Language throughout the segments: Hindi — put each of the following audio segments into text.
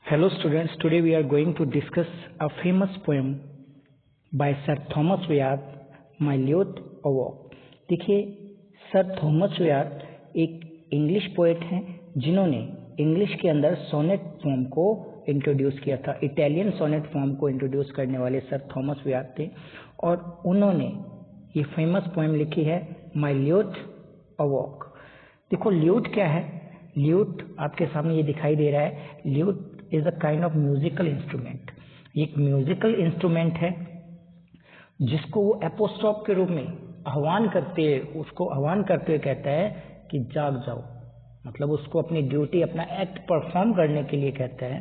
Hello students, today we are going to discuss a famous poem by Sir Thomas Wyatt, My Lute Awoke। देखिए, सर थॉमस व्याट एक इंग्लिश पोएट हैं जिन्होंने इंग्लिश के अंदर सोनेट फॉर्म को इंट्रोड्यूस किया था। इटालियन सोनेट फॉर्म को इंट्रोड्यूस करने वाले सर थॉमस व्याट थे और उन्होंने ये फेमस पोएम लिखी है माई ल्यूट अवॉक। देखो, ल्यूट क्या है? ल्यूट आपके सामने ये दिखाई दे रहा है। Lewd is a kind of musical instrument. ये एक म्यूजिकल इंस्ट्रूमेंट है जिसको वो एपोस्ट्रोफ के रूप में आह्वान करते हुए कहता है कि जाग जाओ। मतलब उसको अपनी ड्यूटी, अपना एक्ट परफॉर्म करने के लिए कहता है।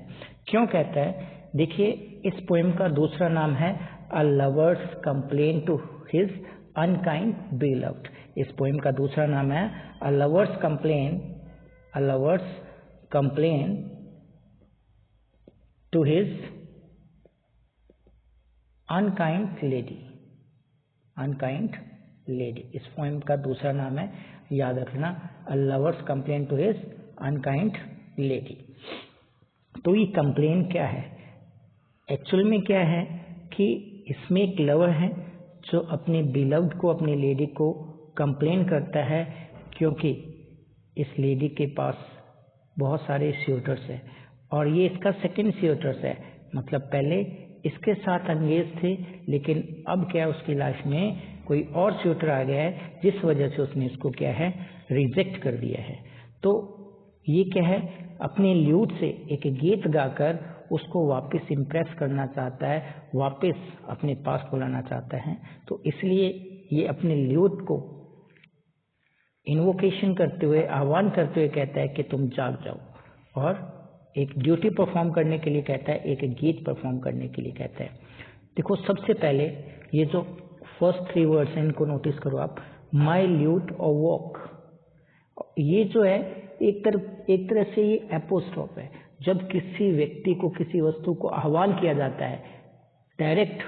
क्यों कहता है? देखिए, इस पोएम का दूसरा नाम है a lover's complain to his unkind beloved. इस पोएम का दूसरा नाम है a lover's complain to his unkind lady. इस पोएम का दूसरा नाम है, याद रखना, a lover's complain to his unkind lady. तो ये कंप्लेन क्या है? एक्चुअल में क्या है कि इसमें एक लवर है जो अपने बिलव्ड को, अपनी लेडी को कंप्लेन करता है क्योंकि इस लेडी के पास बहुत सारे स्यूटर्स हैं और ये इसका सेकंड स्यूटर्स है। मतलब पहले इसके साथ अंगेज थे, लेकिन अब क्या है, उसकी लाइफ में कोई और स्यूटर आ गया है जिस वजह से उसने इसको क्या है, रिजेक्ट कर दिया है। तो ये क्या है, अपने ल्यूट से एक गीत गाकर उसको वापस इम्प्रेस करना चाहता है, वापस अपने पास बुलाना चाहता है। तो इसलिए ये अपने ल्यूट को इन्वोकेशन करते हुए, आह्वान करते हुए कहता है कि तुम जाग जाओ और एक ड्यूटी परफॉर्म करने के लिए कहता है, एक गीत परफॉर्म करने के लिए कहता है। देखो, सबसे पहले ये जो फर्स्ट 3 वर्ड्स हैं इनको नोटिस करो आप। माई ल्यूट अवॉक, ये जो है एक तरह से ये एपोस्ट्रोफ है। जब किसी व्यक्ति को, किसी वस्तु को आह्वान किया जाता है, डायरेक्ट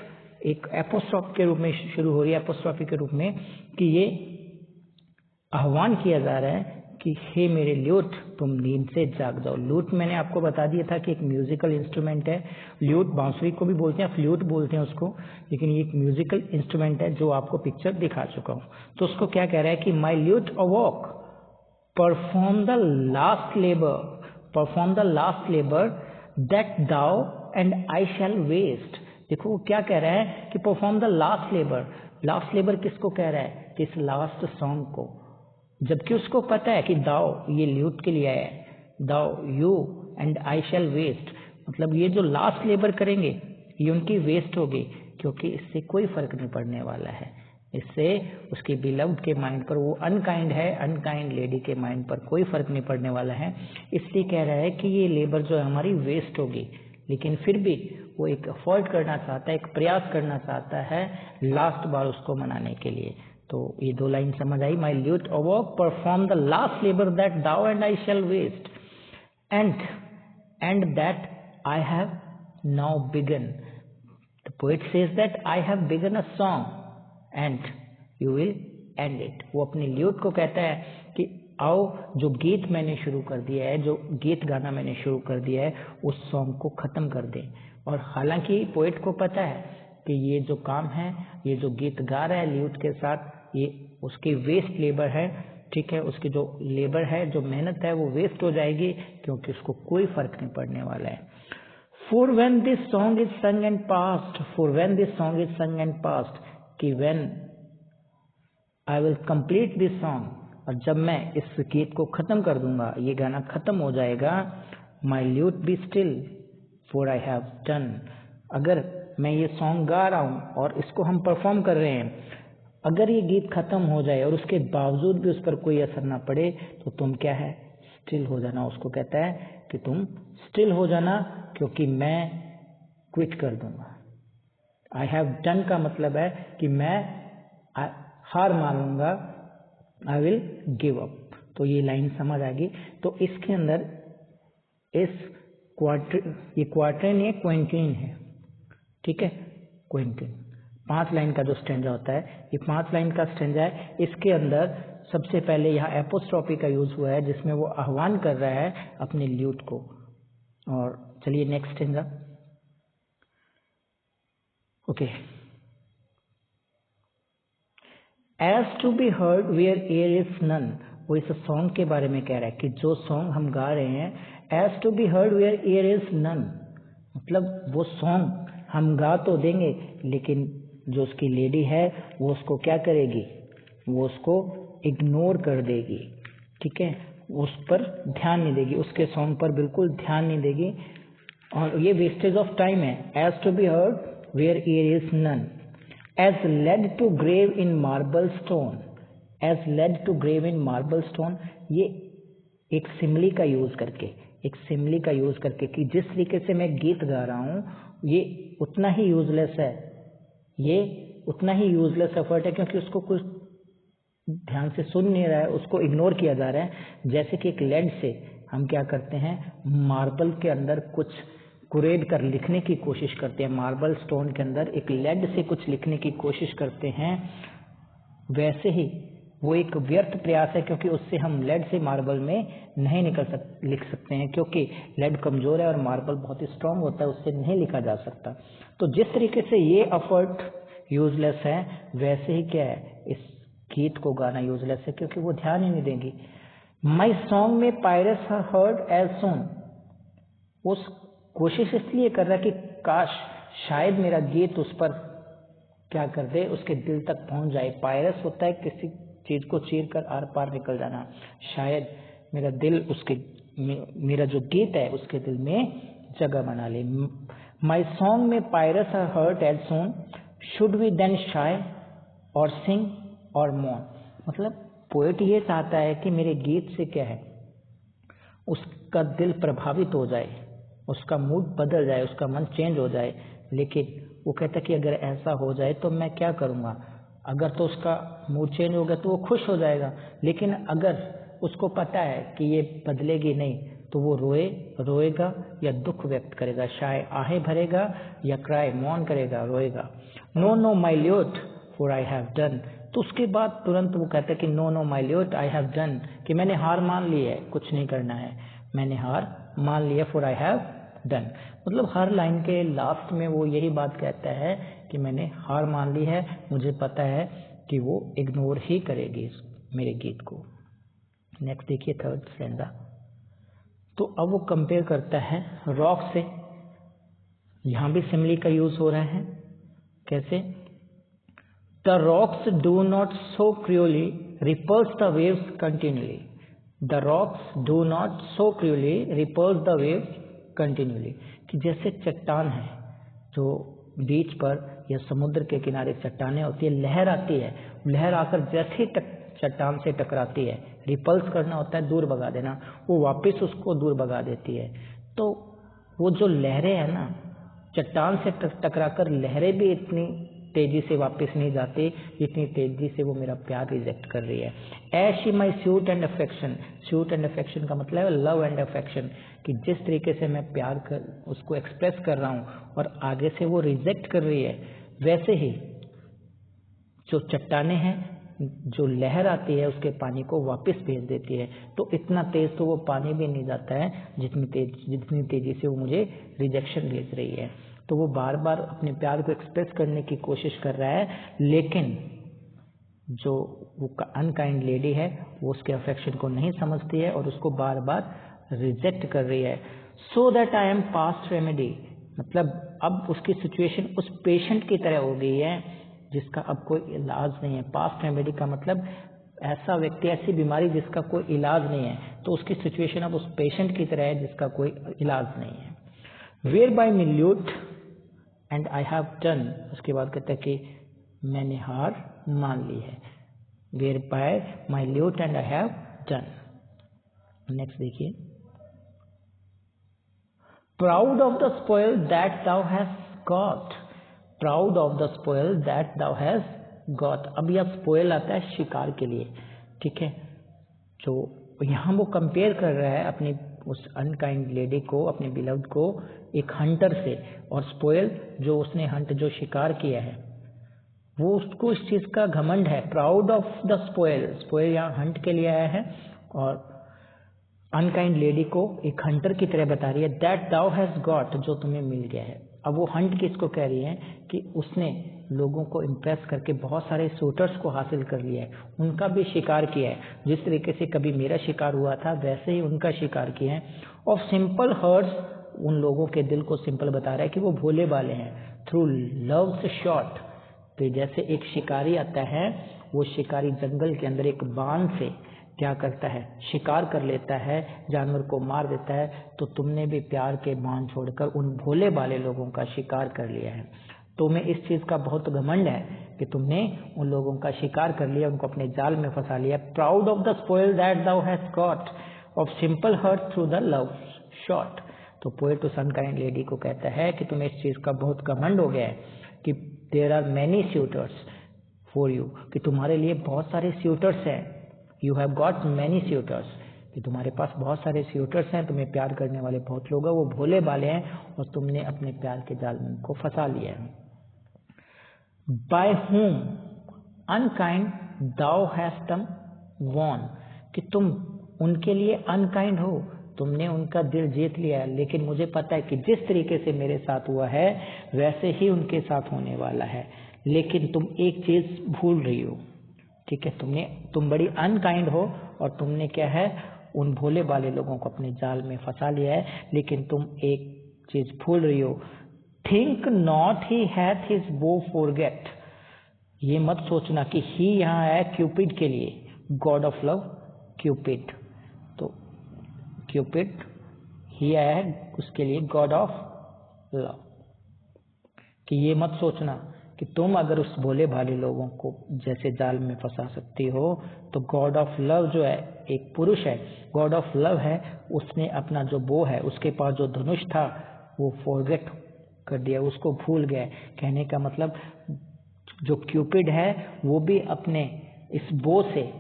एक एपोस्ट्रोफ के रूप में शुरू हो रही है, एपोस्ट्रोफी के रूप में, कि ये आह्वान किया जा रहा है कि हे मेरे ल्यूट, तुम नींद से जाग जाओ। ल्यूट मैंने आपको बता दिया था कि एक म्यूजिकल इंस्ट्रूमेंट है। ल्यूट बांसुरी को भी बोलते हैं, फ्लूट बोलते हैं उसको, लेकिन ये एक म्यूजिकल इंस्ट्रूमेंट है जो आपको पिक्चर दिखा चुका हूँ। तो उसको क्या कह रहा है कि my lute awake, perform the last labour that thou and I shall waste. देखो वो क्या कह रहा है कि परफॉर्म द लास्ट लेबर किसको कह रहा है? कि इस लास्ट सॉन्ग को, जबकि उसको पता है कि दाओ ये ल्यूट के लिए आया है, thou you and I shall waste. मतलब ये जो लास्ट लेबर करेंगे ये उनकी वेस्ट होगी, क्योंकि इससे कोई फर्क नहीं पड़ने वाला है। इससे उसके बिलव्ड के माइंड पर, वो अनकाइंड है, अनकाइंड लेडी के माइंड पर कोई फर्क नहीं पड़ने वाला है। इसलिए कह रहा है कि ये लेबर जो है हमारी वेस्ट होगी, लेकिन फिर भी वो एक एफर्ट करना चाहता है, एक प्रयास करना चाहता है लास्ट बार उसको मनाने के लिए। तो ये 2 लाइन समझ आई। My lute awake, perform the last labour that thou and I shall waste, and that I have now begun. The poet says that I have begun a song and you will end it. वो अपने ल्यूट को कहता है कि आओ, जो गीत मैंने शुरू कर दिया है, जो गीत गाना मैंने शुरू कर दिया है, उस सॉन्ग को खत्म कर दें। और हालांकि पोएट को पता है कि ये जो काम है, ये जो गीत गा रहा है ल्यूट के साथ, ये उसकी वेस्ट लेबर है। ठीक है, उसकी जो लेबर है, जो मेहनत है, वो वेस्ट हो जाएगी, क्योंकि उसको कोई फर्क नहीं पड़ने वाला है। For when this song is sung and past, कि when I will complete this song, और जब मैं इस गीत को खत्म कर दूंगा, ये गाना खत्म हो जाएगा, my lute be still for I have done। अगर मैं ये सॉन्ग गा रहा हूँ और इसको हम परफॉर्म कर रहे हैं, अगर ये गीत खत्म हो जाए और उसके बावजूद भी उस पर कोई असर ना पड़े, तो तुम क्या है, स्टिल हो जाना। उसको कहता है कि तुम स्टिल हो जाना, क्योंकि मैं क्विट कर दूंगा। आई हैव डन का मतलब है कि मैं हार मानूंगा, आई विल गिव अप। तो ये लाइन समझ आ गई। तो इसके अंदर ये क्वार्टरन है, क्विंटीन है। ठीक है, क्विंटीन 5 लाइन का जो स्टैंजा होता है, ये 5 लाइन का स्टैंजा है। इसके अंदर सबसे पहले यहाँ एपोस्ट्रोफी का यूज हुआ है, जिसमें वो आह्वान कर रहा है अपने ल्यूट को, और चलिए next stanza. Okay, as to be heard where ear is none, वो इस सॉन्ग के बारे में कह रहा है कि जो सॉन्ग हम गा रहे हैं, as to be heard where ear is none, मतलब वो सॉन्ग हम गा तो देंगे लेकिन जो उसकी लेडी है वो उसको क्या करेगी, वो उसको इग्नोर कर देगी, ठीक है, उस पर ध्यान नहीं देगी, उसके सॉन्ग पर बिल्कुल ध्यान नहीं देगी, और ये वेस्टेज ऑफ टाइम है। As to be heard where ear is none, as lead to grave in marble stone, as lead to grave in marble stone, ये एक सिमली का यूज करके, एक सिमली का यूज करके कि जिस तरीके से मैं गीत गा रहा हूँ ये उतना ही यूजलेस है, ये उतना ही यूजलेस एफर्ट है, क्योंकि उसको कुछ ध्यान से सुन नहीं रहा है, उसको इग्नोर किया जा रहा है। जैसे कि एक लेड से हम क्या करते हैं, मार्बल के अंदर कुछ कुरेद कर लिखने की कोशिश करते हैं, मार्बल स्टोन के अंदर एक लेड से कुछ लिखने की कोशिश करते हैं, वैसे ही वो एक व्यर्थ प्रयास है, क्योंकि उससे हम लेड से मार्बल में नहीं लिख सकते हैं, क्योंकि लेड कमजोर है और मार्बल बहुत ही स्ट्रांग होता है, उससे नहीं लिखा जा सकता। तो जिस तरीके से ये एफर्ट यूजलेस है, वैसे ही क्या है, इस गीत को गाना यूजलेस है, क्योंकि वो ध्यान ही नहीं देंगी। माई सॉन्ग में पायरस हर्ड एज सोन, उस कोशिश इसलिए कर रहा है कि काश शायद मेरा गीत उस पर क्या कर दे, उसके दिल तक पहुंच जाए। पायरस होता है किसी चीज को चीर कर आर पार निकल जाना, शायद मेरा दिल उसके, मेरा जो गीत है उसके दिल में जगह बना ले। माई सॉन्ग में pierce her heart as soon, should we then sigh or sing और मौन, मतलब पोएट ये चाहता है कि मेरे गीत से क्या है, उसका दिल प्रभावित हो जाए, उसका मूड बदल जाए, उसका मन चेंज हो जाए, लेकिन वो कहता है कि अगर ऐसा हो जाए तो मैं क्या करूँगा, अगर तो उसका मूड चेंज हो गया तो वो खुश हो जाएगा, लेकिन अगर उसको पता है कि ये बदलेगी नहीं तो वो रोएगा या दुख व्यक्त करेगा, शायद आहें भरेगा या क्राई मौन करेगा, रोएगा। No no my lute for I have done, तो उसके बाद तुरंत वो कहता है कि no no my lute I have done, कि मैंने हार मान ली है, कुछ नहीं करना है, मैंने हार मान लिया, फॉर आई हैव डन, मतलब हर लाइन के लास्ट में वो यही बात कहता है कि मैंने हार मान ली है, मुझे पता है कि वो इग्नोर ही करेगी मेरे गीत को। नेक्स्ट देखिए थर्ड स्टैंजा। तो अब वो कंपेयर करता है रॉक से, यहां भी सिमिली का यूज हो रहा है, कैसे, the rocks do not so cruelly repulse the waves continually, the rocks do not so cruelly repulse the waves continually, कि जैसे चट्टान है जो बीच पर या समुद्र के किनारे चट्टानें होती है, लहर आती है, लहर आकर जैसे ही चट्टान से टकराती है, रिपल्स करना होता है दूर भगा देना, वो वापस उसको दूर भगा देती है। तो वो जो लहरें हैं ना, चट्टान से टकराकर लहरें भी इतनी तेजी से वापस नहीं जाती जितनी तेजी से वो मेरा प्यार रिजेक्ट कर रही है। As she my suit and affection, suit and affection का मतलब है लव एंड अफेक्शन, कि जिस तरीके से मैं प्यार कर उसको एक्सप्रेस कर रहा हूँ और आगे से वो रिजेक्ट कर रही है, वैसे ही जो चट्टानें हैं, जो लहर आती है उसके पानी को वापस भेज देती है, तो इतना तेज तो वो पानी भी नहीं जाता है जितनी तेजी से वो मुझे रिजेक्शन भेज रही है। तो वो बार बार अपने प्यार को एक्सप्रेस करने की कोशिश कर रहा है, लेकिन जो वो अनकाइंड लेडी है वो उसके अफेक्शन को नहीं समझती है और उसको बार बार रिजेक्ट कर रही है। So that I am past remedy, मतलब अब उसकी सिचुएशन उस पेशेंट की तरह हो गई है जिसका अब कोई इलाज नहीं है। पास्ट रेमेडी का मतलब ऐसा व्यक्ति, ऐसी बीमारी जिसका कोई इलाज नहीं है, तो उसकी सिचुएशन अब उस पेशेंट की तरह है जिसका कोई इलाज नहीं है। Whereby my lute and I have done, उसके बाद कहता है कि मैंने हार मान ली है। Whereby my lute and I have done. Next देखिए, proud of the spoil that thou has got, proud of the spoil that thou has got. अब यह स्पॉइल आता है शिकार के लिए, ठीक है, जो यहाँ वो कंपेयर कर रहा है अपनी उस अनकाइंड लेडी को, अपने बिलव्ड को एक हंटर से, और स्पॉइल जो उसने हंट जो शिकार किया है वो उसको इस चीज का घमंड है। Proud of the spoil, spoil यहाँ हंट के लिए आया है और अनकाइंड लेडी को एक हंटर की तरह बता रही है, दैट दाउ हैज गॉट, जो तुम्हें मिल गया है। अब वो हंट किसको कह रही है कि उसने लोगों को इम्प्रेस करके बहुत सारे सूटर्स को हासिल कर लिया है, उनका भी शिकार किया है। जिस तरीके से कभी मेरा शिकार हुआ था वैसे ही उनका शिकार किया है। ऑफ सिंपल हर्ट्स, उन लोगों के दिल को सिंपल बता रहा है कि वो भोले भाले हैं। थ्रू लव्स शॉट, तो जैसे एक शिकारी आता है, वो शिकारी जंगल के अंदर एक बाण से क्या करता है, शिकार कर लेता है, जानवर को मार देता है। तो तुमने भी प्यार के बाण छोड़कर उन भोले भाले लोगों का शिकार कर लिया है। तुम्हें इस चीज का बहुत घमंड है कि तुमने उन लोगों का शिकार कर लिया, उनको अपने जाल में फंसा लिया। Proud of the spoil that thou has got, of simple heart through the love shot. तो पोएट उस अनकाइंड लेडी को कहता है कि तुम्हें इस चीज का बहुत घमंड हो गया है कि there are many suitors for you, कि तुम्हारे लिए बहुत सारे सूटर्स हैं। You have got many suitors, कि तुम्हारे पास बहुत सारे सूटर्स हैं, तुम्हें प्यार करने वाले बहुत लोग हैं, वो भोले भाले हैं और तुमने अपने प्यार के जाल में उनको फंसा लिया है। By whom unkind thou has them won, कि तुम उनके लिए अनकाइंड हो, तुमने उनका दिल जीत लिया है। लेकिन मुझे पता है कि जिस तरीके से मेरे साथ हुआ है वैसे ही उनके साथ होने वाला है। लेकिन तुम एक चीज भूल रही हो, ठीक है, तुम बड़ी अनकाइंड हो और तुमने क्या है, उन भोले भाले लोगों को अपने जाल में फंसा लिया है। लेकिन तुम एक चीज भूल रही हो, think not he hath his बो फॉरगेट, ये मत सोचना कि ही यहाँ है क्यूपिड के लिए, गॉड ऑफ लव क्यूपिड। तो क्यूपिड ही आया है उसके लिए गॉड ऑफ लव, कि ये मत सोचना कि तुम अगर उस भोले भाले लोगों को जैसे जाल में फंसा सकती हो, तो गॉड ऑफ लव जो है, एक पुरुष है, गॉड ऑफ लव है, उसने अपना जो बो है, उसके पास जो धनुष था वो फॉरगेट कर दिया, उसको भूल गया। कहने का मतलब जो क्यूपिड है वो भी अपने इस बो से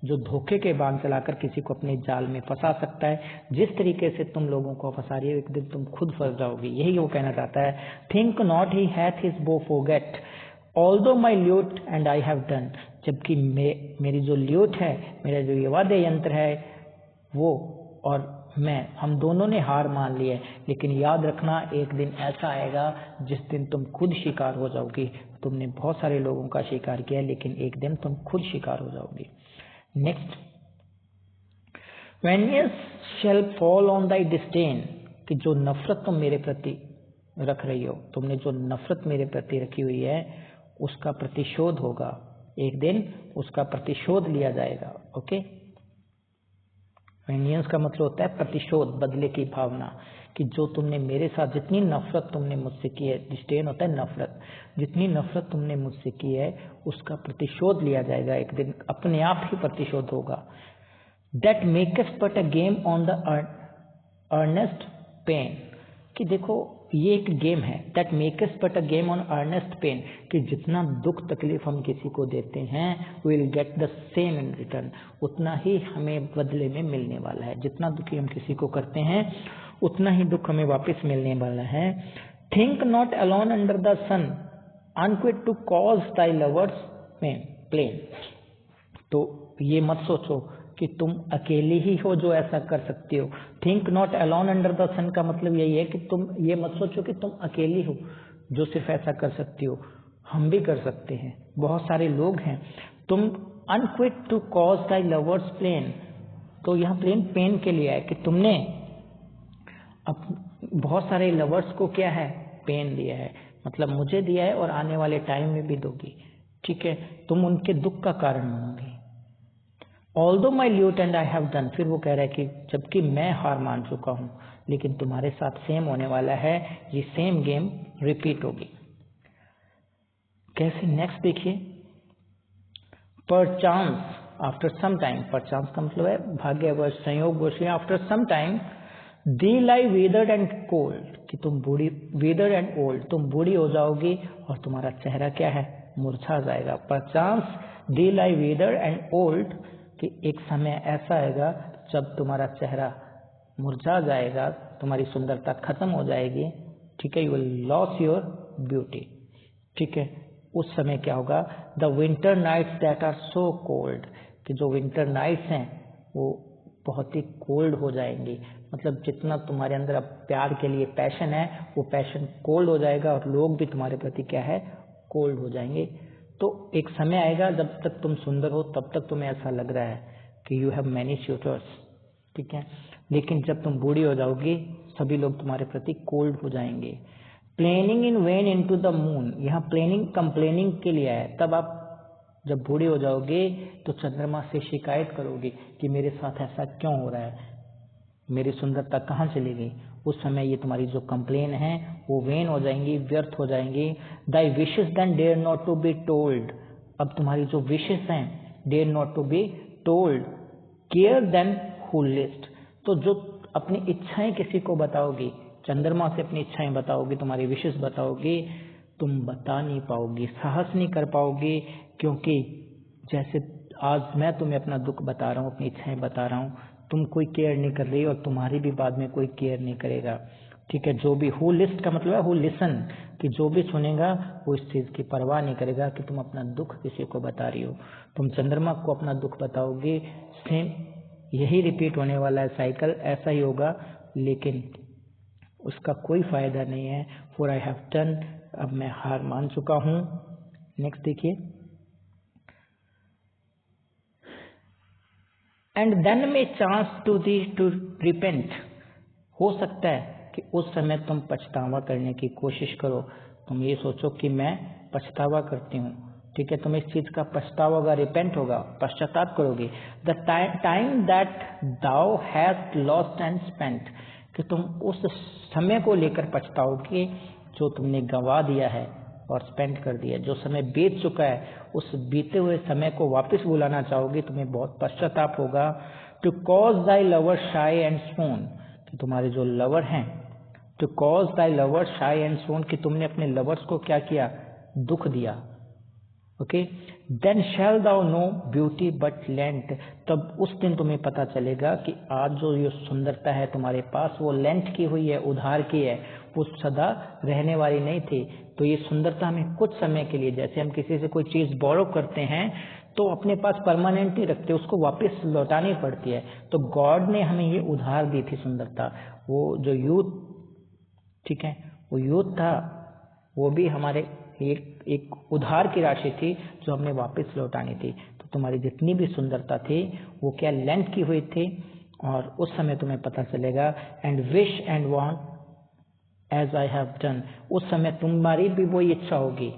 जो धोखे के बाण चलाकर किसी को अपने जाल में फंसा सकता है। जिस तरीके से तुम लोगों को फंसा रही हो, एक दिन तुम खुद फंस जाओगी, यही वो कहना चाहता है। Think not he hath his बो forget, although my lute and I have done, जबकि मेरी जो ल्यूट है, मेरा जो ये वाद्य यंत्र है, वो और मैं, हम दोनों ने हार मान ली है। लेकिन याद रखना, एक दिन ऐसा आएगा जिस दिन तुम खुद शिकार हो जाओगी। तुमने बहुत सारे लोगों का शिकार किया, लेकिन एक दिन तुम खुद शिकार हो जाओगी। Next, vengeance shall fall on thy disdain, कि जो नफरत तुम मेरे प्रति रख रही हो, तुमने जो नफरत मेरे प्रति रखी हुई है उसका प्रतिशोध होगा, एक दिन उसका प्रतिशोध लिया जाएगा। ओके, वेनियस का मतलब होता है प्रतिशोध, बदले की भावना, कि जो तुमने मेरे साथ जितनी नफरत तुमने मुझसे की है, डिस्डेन होता है नफरत, जितनी नफरत तुमने मुझसे की है उसका प्रतिशोध लिया जाएगा, एक दिन अपने आप ही प्रतिशोध होगा। That makest but a game on the earnest pain, कि देखो ये एक गेम है। That makest but a game on earnest pain, कि जितना दुख तकलीफ हम किसी को देते हैं, will get the same in return, उतना ही हमें बदले में मिलने वाला है। जितना दुखी हम किसी को करते हैं उतना ही दुख हमें वापस मिलने वाला है। Think not alone under the sun, unquit to cause thy lovers में प्लेन, तो ये मत सोचो कि तुम अकेली ही हो जो ऐसा कर सकती हो। Think not alone under the sun का मतलब यही है कि तुम ये मत सोचो कि तुम अकेली हो जो सिर्फ ऐसा कर सकती हो, हम भी कर सकते हैं, बहुत सारे लोग हैं। तुम unquit to cause thy lovers plain, तो यहाँ प्लेन पेन के लिए है कि तुमने अब बहुत सारे लवर्स को क्या है, पेन दिया है, मतलब मुझे दिया है और आने वाले टाइम में भी दोगी, ठीक है, तुम उनके दुख का कारण बनोगी। Although my lute and I have done, फिर वो कह रहा है कि जबकि मैं हार मान चुका हूं, लेकिन तुम्हारे साथ सेम होने वाला है, ये सेम गेम रिपीट होगी। कैसे, नेक्स्ट देखिए, perchance after some time, perchance का मतलब है भाग्यवश, संयोगवश, after some time thee lie withered and cold, कि तुम बूढ़ी, वेदर्ड एंड ओल्ड, तुम बूढ़ी हो जाओगी और तुम्हारा चेहरा क्या है, मुरझा जाएगा। पर chance the lie withered and old, कि एक समय ऐसा आएगा जब तुम्हारा चेहरा मुरझा जाएगा, तुम्हारी सुंदरता खत्म हो जाएगी, ठीक है, you will lose your beauty, ठीक है। उस समय क्या होगा, the winter nights that are so cold, कि जो विंटर नाइट्स हैं वो बहुत ही कोल्ड हो जाएंगी। मतलब जितना तुम्हारे अंदर अब प्यार के लिए पैशन है वो पैशन कोल्ड हो जाएगा और लोग भी तुम्हारे प्रति क्या है, कोल्ड हो जाएंगे। तो एक समय आएगा जब तक तुम सुंदर हो तब तक तुम्हें ऐसा लग रहा है कि यू हैव मैनी सूटर्स, ठीक है, लेकिन जब तुम बूढ़ी हो जाओगी सभी लोग तुम्हारे प्रति कोल्ड हो जाएंगे। Planning in when into the moon, यहाँ प्लेनिंग कंप्लेनिंग के लिए है। तब आप जब बूढ़ी हो जाओगे तो चंद्रमा से शिकायत करोगे कि मेरे साथ ऐसा क्यों हो रहा है, मेरी सुंदरता कहाँ चली गई। उस समय ये तुम्हारी जो कंप्लेन है वो वेन हो जाएंगी, व्यर्थ हो जाएंगी। Thy wishes then dare not to be told, अब तुम्हारी जो विशेस हैं dare not to be told, care then who list, तो जो अपनी इच्छाएं किसी को बताओगी, चंद्रमा से अपनी इच्छाएं बताओगी, तुम्हारी विशेस बताओगी, तुम बता नहीं पाओगी, साहस नहीं कर पाओगी, क्योंकि जैसे आज मैं तुम्हें अपना दुख बता रहा हूँ, अपनी इच्छाएं बता रहा हूँ, तुम कोई केयर नहीं कर रही और तुम्हारी भी बाद में कोई केयर नहीं करेगा, ठीक है। जो भी हु लिस्ट का मतलब है हु लिसन, कि जो भी सुनेगा वो इस चीज़ की परवाह नहीं करेगा कि तुम अपना दुख किसी को बता रही हो। तुम चंद्रमा को अपना दुख बताओगे, सेम यही रिपीट होने वाला है साइकिल, ऐसा ही होगा, लेकिन उसका कोई फायदा नहीं है। फॉर आई हैव डन, अब मैं हार मान चुका हूँ। नेक्स्ट देखिए, and then may chance to repent, हो सकता है कि उस समय तुम पछतावा करने की कोशिश करो, तुम ये सोचो कि मैं पछतावा करती हूँ, ठीक है, तुम इस चीज का पछतावा होगा, रिपेंट होगा, पश्चाताप करोगे। The time that thou has lost and spent, कि तुम उस समय को लेकर पछताओगे जो तुमने गंवा दिया है और स्पेंड कर दिया, जो समय बीत चुका है उस बीते हुए समय को वापस बुलाना चाहोगे, तुम्हें बहुत पश्चाताप होगा। To cause thy lover shy and swoon, कि तुम्हारे जो लवर हैं, to cause thy lover shy and swoon, कि तुमने अपने लवर्स को क्या किया, दुख दिया, okay. Then shall thou know beauty but lent, तब उस दिन तुम्हें पता चलेगा कि आज जो ये सुंदरता है तुम्हारे पास वो लेंट की हुई है, उधार की है, वो सदा रहने वाली नहीं थी। तो ये सुंदरता हमें कुछ समय के लिए, जैसे हम किसी से कोई चीज बोरो करते हैं तो अपने पास परमानेंट नहीं रखते, उसको वापस लौटानी पड़ती है। तो गॉड ने हमें ये उधार दी थी सुंदरता। वो जो यूथ, ठीक है, वो यूथ था, वो भी हमारे एक उधार की राशि थी जो हमने वापस लौटानी थी। तो तुम्हारी जितनी भी सुंदरता थी वो क्या लेंथ की हुई थी, और उस समय तुम्हें पता चलेगा। And wish and want as I have done, उस समय तुम्हारी भी वही इच्छा होगी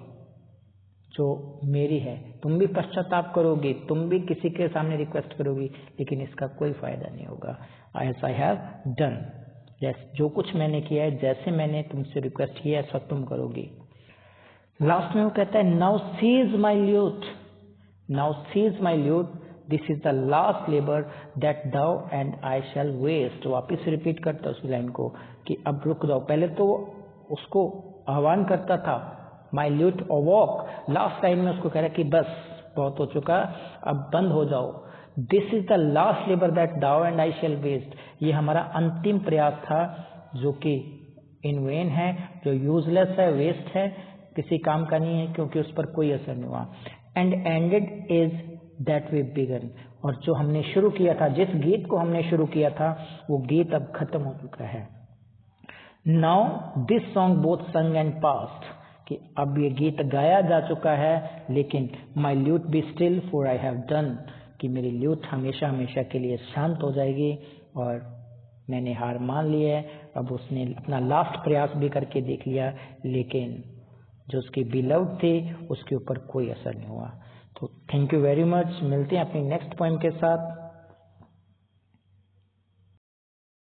जो मेरी है, तुम भी पश्चाताप करोगी, तुम भी किसी के सामने रिक्वेस्ट करोगी, लेकिन इसका कोई फायदा नहीं होगा। एज आई हैव डन, जो कुछ मैंने किया है, जैसे मैंने तुमसे रिक्वेस्ट किया है ऐसा तुम करोगी। लास्ट में वो कहता है now cease my lute, now cease my lute, this is the last labour that thou and I shall waste. वापिस रिपीट करता उस लाइन को कि अब रुक जाओ। पहले तो उसको आह्वान करता था माई ल्यूट अवॉक, लास्ट लाइन में उसको कह रहा है कि बस बहुत हो चुका, अब बंद हो जाओ। This is the last labour that thou and I shall waste, ये हमारा अंतिम प्रयास था जो कि इन वेन है, जो यूजलेस है, वेस्ट है, किसी काम का नहीं है, क्योंकि उस पर कोई असर नहीं हुआ। And ended is that we began, और जो हमने शुरू किया था, जिस गीत को हमने शुरू किया था वो गीत अब खत्म हो चुका है। Now this song both sung and past, कि अब ये गीत गाया जा चुका है, लेकिन my lute be still for I have done, कि मेरी ल्यूट हमेशा हमेशा के लिए शांत हो जाएगी और मैंने हार मान ली है। अब उसने अपना लास्ट प्रयास भी करके देख लिया, लेकिन जो उसकी बिलव्ड थी उसके ऊपर कोई असर नहीं हुआ। तो थैंक यू वेरी मच, मिलते हैं अपनी नेक्स्ट पोएम के साथ।